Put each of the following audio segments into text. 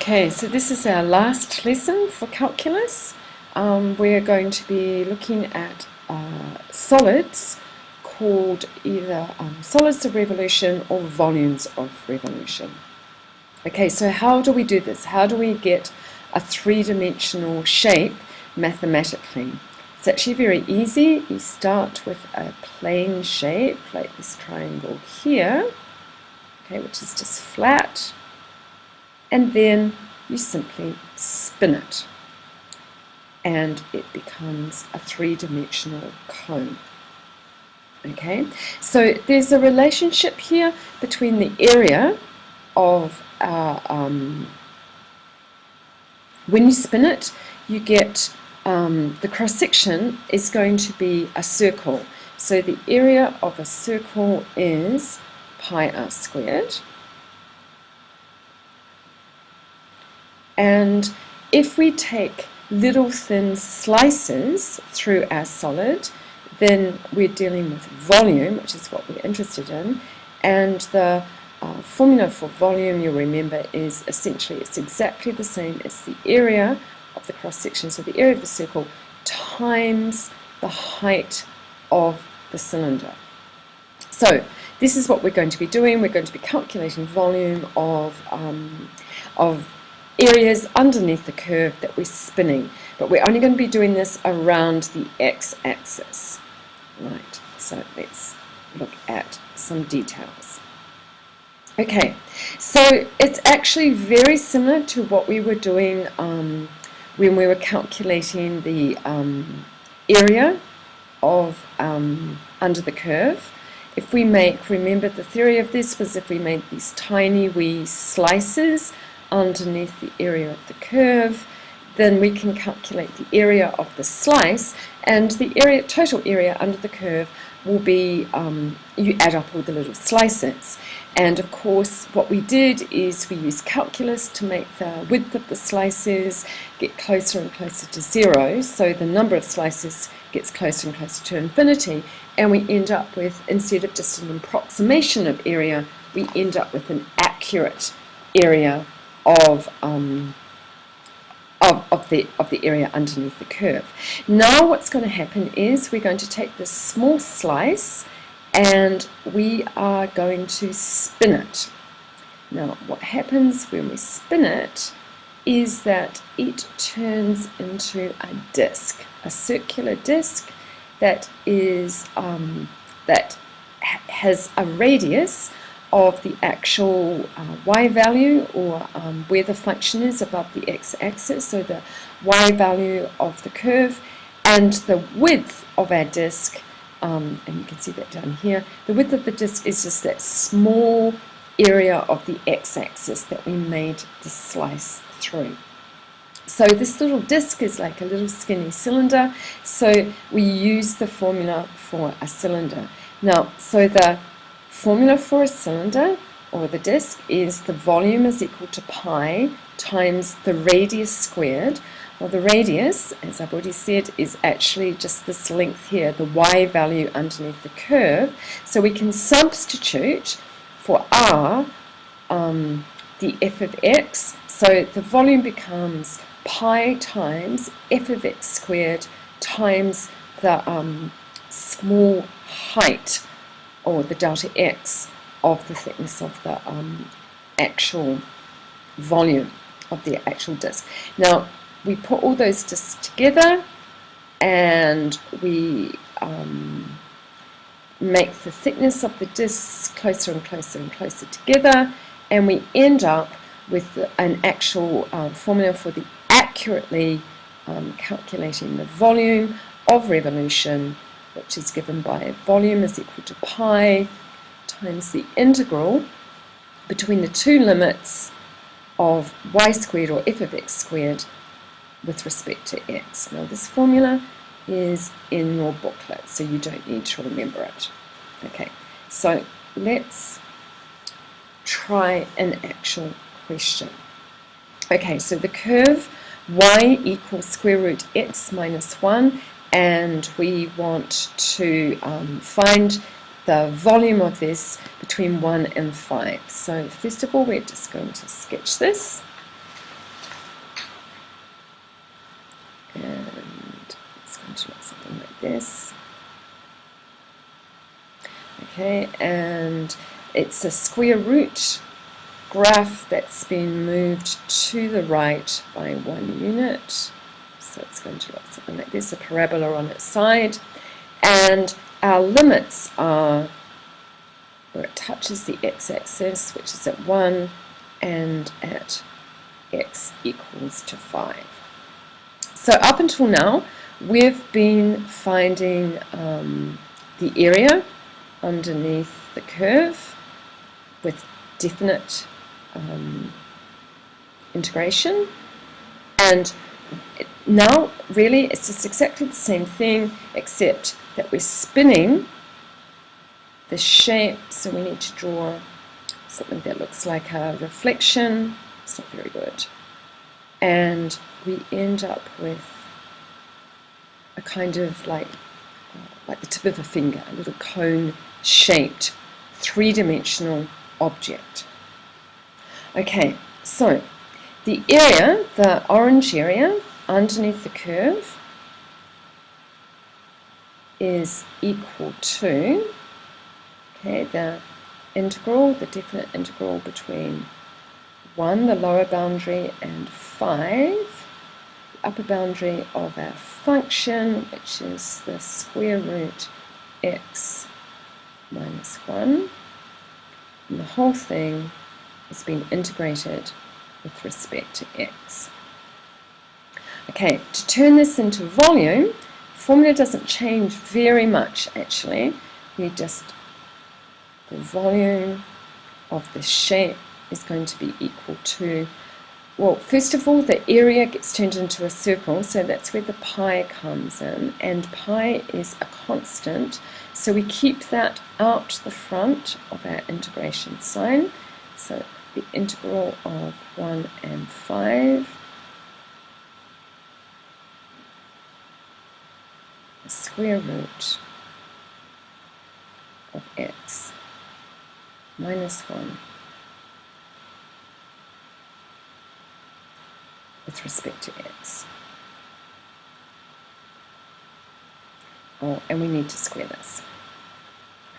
Okay, so this is our last lesson for calculus. We're going to be looking at solids called either solids of revolution or volumes of revolution. Okay, so how do we do this? How do we get a three-dimensional shape mathematically? It's actually very easy. You start with a plane shape, like this triangle here, okay, which is just flat. And then you simply spin it and it becomes a three-dimensional cone. Okay, so there's a relationship here between the area of our, when you spin it, you get the cross-section is going to be a circle. So the area of a circle is pi r squared. And if we take little thin slices through our solid, then we're dealing with volume, which is what we're interested in. And the formula for volume, you'll remember, is essentially it's exactly the same as the area of the cross-section, so the area of the circle times the height of the cylinder. So this is what we're going to be doing. We're going to be calculating volume of areas underneath the curve that we're spinning, but we're only going to be doing this around the x-axis. Right, so let's look at some details. Okay, so it's actually very similar to what we were doing when we were calculating the area of under the curve. If we remember the theory of this was if we made these tiny wee slices underneath the area of the curve, then we can calculate the area of the slice, and the total area under the curve will be, you add up all the little slices. And of course what we did is we used calculus to make the width of the slices get closer and closer to zero, so the number of slices gets closer and closer to infinity, and we end up with, instead of just an approximation of area, we end up with an accurate area of the area underneath the curve. Now what's going to happen is we're going to take this small slice and we are going to spin it. Now what happens when we spin it is that it turns into a disc, a circular disc that is that has a radius of the actual y value, or where the function is above the x-axis, so the y value of the curve, and the width of our disk, and you can see that down here, the width of the disk is just that small area of the x-axis that we made the slice through. So this little disk is like a little skinny cylinder, so we use the formula for a cylinder. Now, so the formula for a cylinder or the disk is the volume is equal to pi times the radius squared. Well, the radius, as I've already said, is actually just this length here, the y value underneath the curve. So we can substitute for r the f of x. So the volume becomes pi times f of x squared times the small height, or the delta x, of the thickness of the actual volume of the actual disk. Now we put all those disks together and we make the thickness of the disks closer and closer and closer together, and we end up with an actual formula for the accurately calculating the volume of revolution, which is given by volume is equal to pi times the integral between the two limits of y squared, or f of x squared, with respect to x. Now this formula is in your booklet, so you don't need to remember it. Okay, so let's try an actual question. Okay, so the curve y equals square root x minus 1, and we want to find the volume of this between 1 and 5. So first of all, we're just going to sketch this. this. Okay, and it's a square root graph that's been moved to the right by 1 unit. So it's going to look something like this, a parabola on its side. And our limits are where it touches the x-axis, which is at 1, and at x equals to 5. So up until now, we've been finding the area underneath the curve with definite integration, and now really it's just exactly the same thing, except that we're spinning the shape. So we need to draw something that looks like a reflection. It's not very good, and we end up with a kind of like the tip of a finger, a little cone-shaped, three-dimensional object. Okay, so the area, the orange area underneath the curve, is equal to, okay, the integral, the definite integral between 1, the lower boundary, and 5, the upper boundary of our function, which is the square root x minus 1, and the whole thing has been integrated with respect to x. Okay, to turn this into volume, the formula doesn't change very much actually. We just, the volume of the shape is going to be equal to, well, first of all, the area gets turned into a circle, so that's where the pi comes in, and pi is a constant, so we keep that out the front of our integration sign. So the integral of 1 and 5, the square root of x minus 1 with respect to x. Oh, and we need to square this.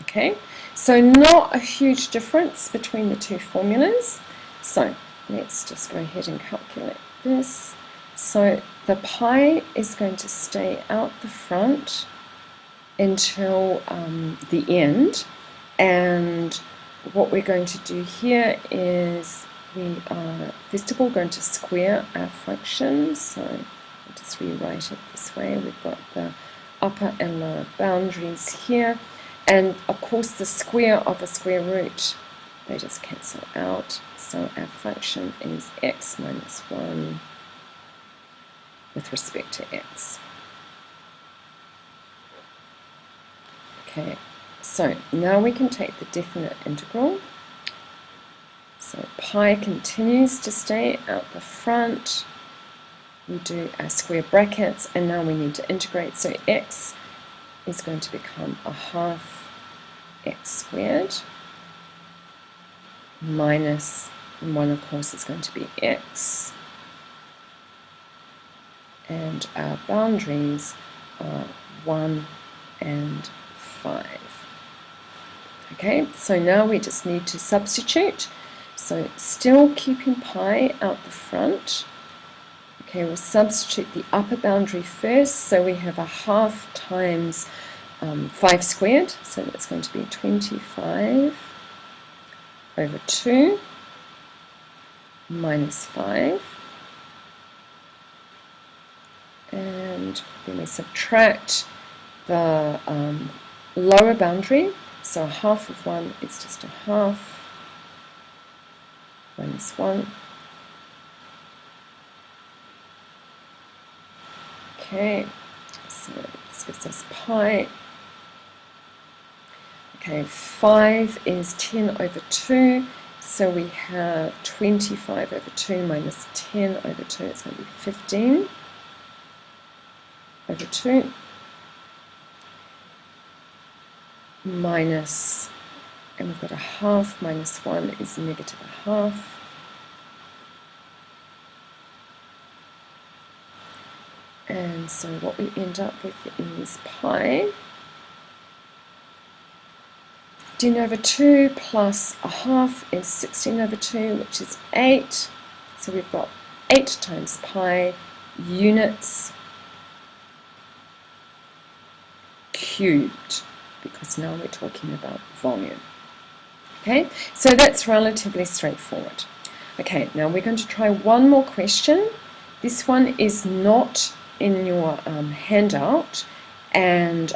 Okay, so not a huge difference between the two formulas. So let's just go ahead and calculate this. So the pi is going to stay out the front until the end, and what we're going to do here is we are first of all going to square our function. So I'll just rewrite it this way. We've got the upper and lower boundaries here, and of course the square of a square root, they just cancel out, so our function is x minus 1 with respect to x. Okay, so now we can take the definite integral. So pi continues to stay out the front. We do our square brackets, and now we need to integrate. So x is going to become a half x squared minus, and 1 of course is going to be x, and our boundaries are 1 and 5. Okay, so now we just need to substitute. So still keeping pi out the front. Okay, we'll substitute the upper boundary first, so we have a half times 5 squared, so that's going to be 25 over 2 minus 5, and then we subtract the lower boundary, so half of 1 is just a half minus 1. Okay, so this gives us pi. Okay, 5 is 10 over 2, so we have 25 over 2 minus 10 over 2, it's going to be 15 over 2 minus, and we've got a half minus 1 is negative a half. And so what we end up with is pi d over 2 plus a half is 16 over 2, which is 8. So we've got 8 times pi units cubed, because now we're talking about volume. Okay, so that's relatively straightforward. Okay, now we're going to try one more question. This one is not in your handout, and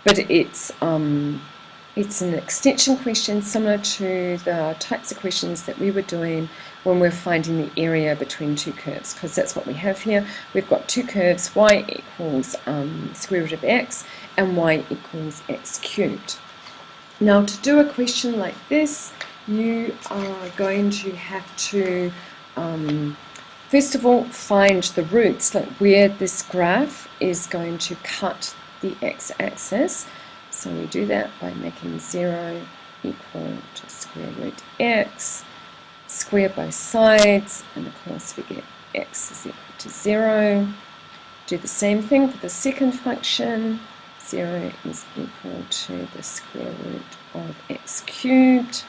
but it's an extension question similar to the types of questions that we were doing when we're finding the area between two curves, because that's what we have here. We've got two curves, y equals square root of x and y equals x cubed. Now, to do a question like this, you are going to have to first of all find the roots, like where this graph is going to cut the x-axis. So we do that by making 0 equal to square root x, square both sides, and of course we get x is equal to 0. Do the same thing for the second function. 0 is equal to the square root of x cubed.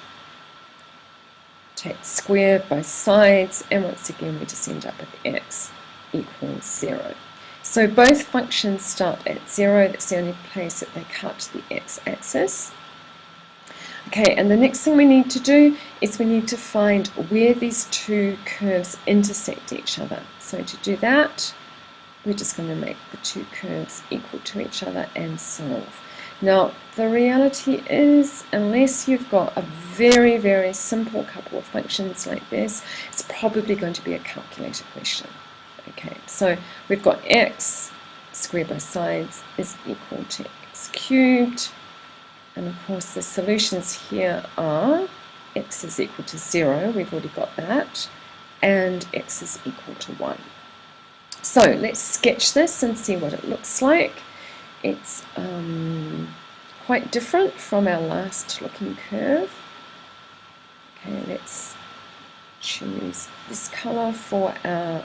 Take square both sides, and once again we just end up with x equals 0. So both functions start at 0. That's the only place that they cut the x-axis. Okay, and the next thing we need to do is we need to find where these two curves intersect each other. So to do that, we're just going to make the two curves equal to each other and solve. Now, the reality is, unless you've got a very, very simple couple of functions like this, it's probably going to be a calculator question. Okay, so we've got x, square both sides, is equal to x cubed. And of course, the solutions here are x is equal to 0, we've already got that, and x is equal to 1. So let's sketch this and see what it looks like. It's quite different from our last looking curve. Okay, let's choose this color for our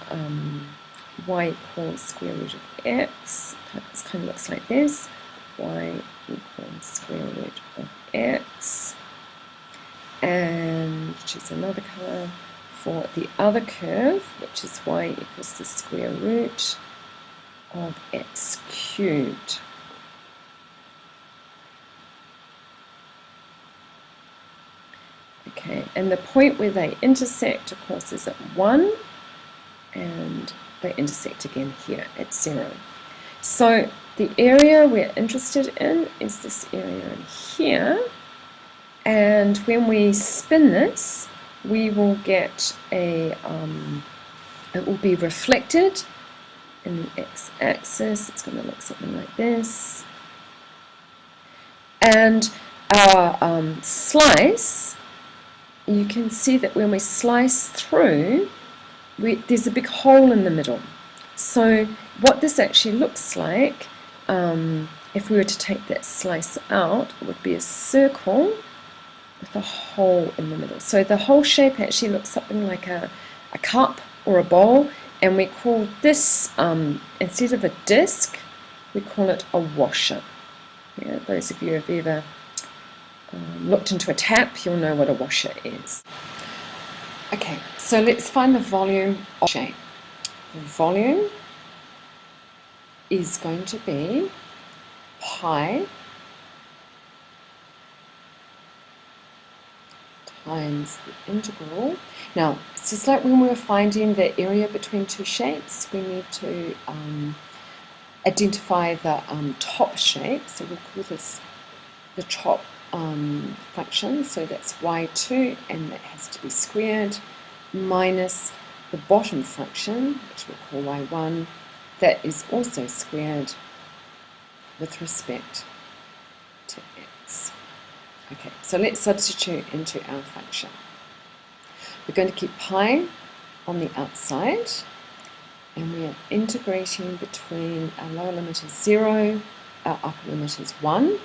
y equals square root of x. This kind of looks like this. Y equals square root of x. And choose another color for the other curve, which is y equals the square root of x cubed. Okay, and the point where they intersect, of course, is at 1, and they intersect again here at 0. So the area we're interested in is this area here, and when we spin this, we will get a, it will be reflected in the x-axis. It's going to look something like this. And our slice, you can see that when we slice through, there's a big hole in the middle. So what this actually looks like, if we were to take that slice out, it would be a circle with a hole in the middle. So the whole shape actually looks something like a cup or a bowl, and we call this, instead of a disc, we call it a washer. Yeah, those of you who have ever looked into a tap, you'll know what a washer is. Okay, so let's find the volume of shape. The volume is going to be pi times the integral. Now, it's just like when we were finding the area between two shapes, we need to identify the top shape. So we'll call this the top function. So that's y2, and that has to be squared, minus the bottom function, which we'll call y1. That is also squared with respect to x. Okay, so let's substitute into our function. We're going to keep pi on the outside, and we are integrating between our lower limit is 0, our upper limit is 1.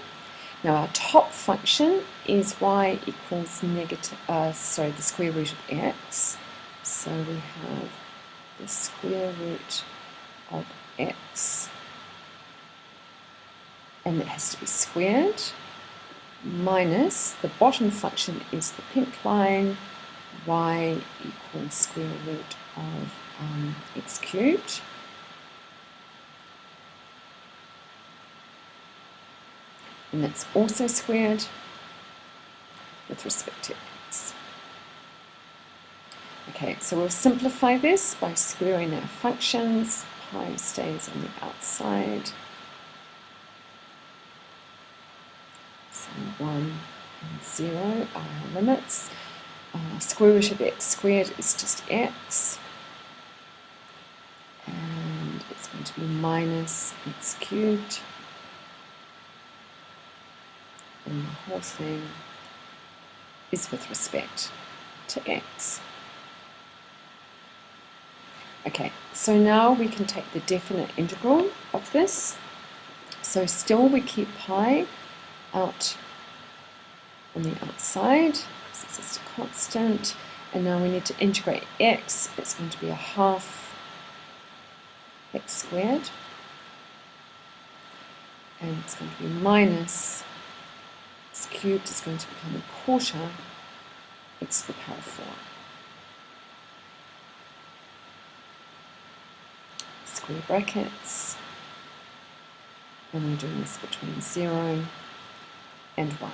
Now our top function is y equals the square root of x. So we have the square root of x, and that has to be squared, minus the bottom function is the pink line, y equals square root of x cubed. And that's also squared with respect to x. Okay, so we'll simplify this by squaring our functions. Pi stays on the outside. So 1 and 0 are our limits. Square root of x squared is just x. And it's going to be minus x cubed. And the whole thing is with respect to x. Okay, so now we can take the definite integral of this. So still we keep pi out on the outside, because it's just a constant. And now we need to integrate x. It's going to be a half x squared. And it's going to be minus x cubed is going to become a quarter x to the power 4. Square brackets, and we're doing this between 0 and 1.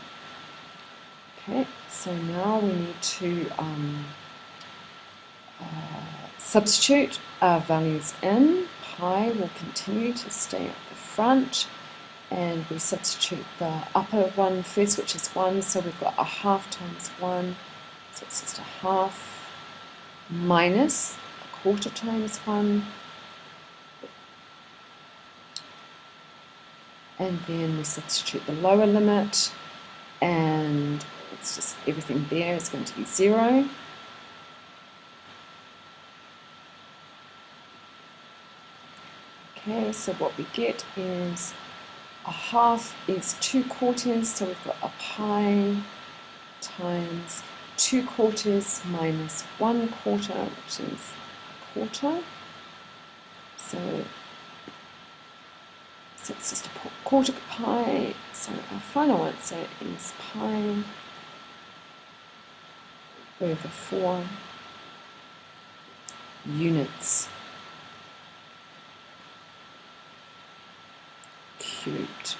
Okay, so now we need to substitute our values in. Pi will continue to stay at the front, and we substitute the upper one first, which is 1, so we've got a half times 1, so it's just a half, minus a quarter times 1, and then we substitute the lower limit, and it's just everything there is going to be 0. Okay, so what we get is a half is 2 quarters, so we've got a pi times 2 quarters minus 1 quarter, which is a quarter. So it's just a quarter pi, so our final answer is pi over 4 units cubed.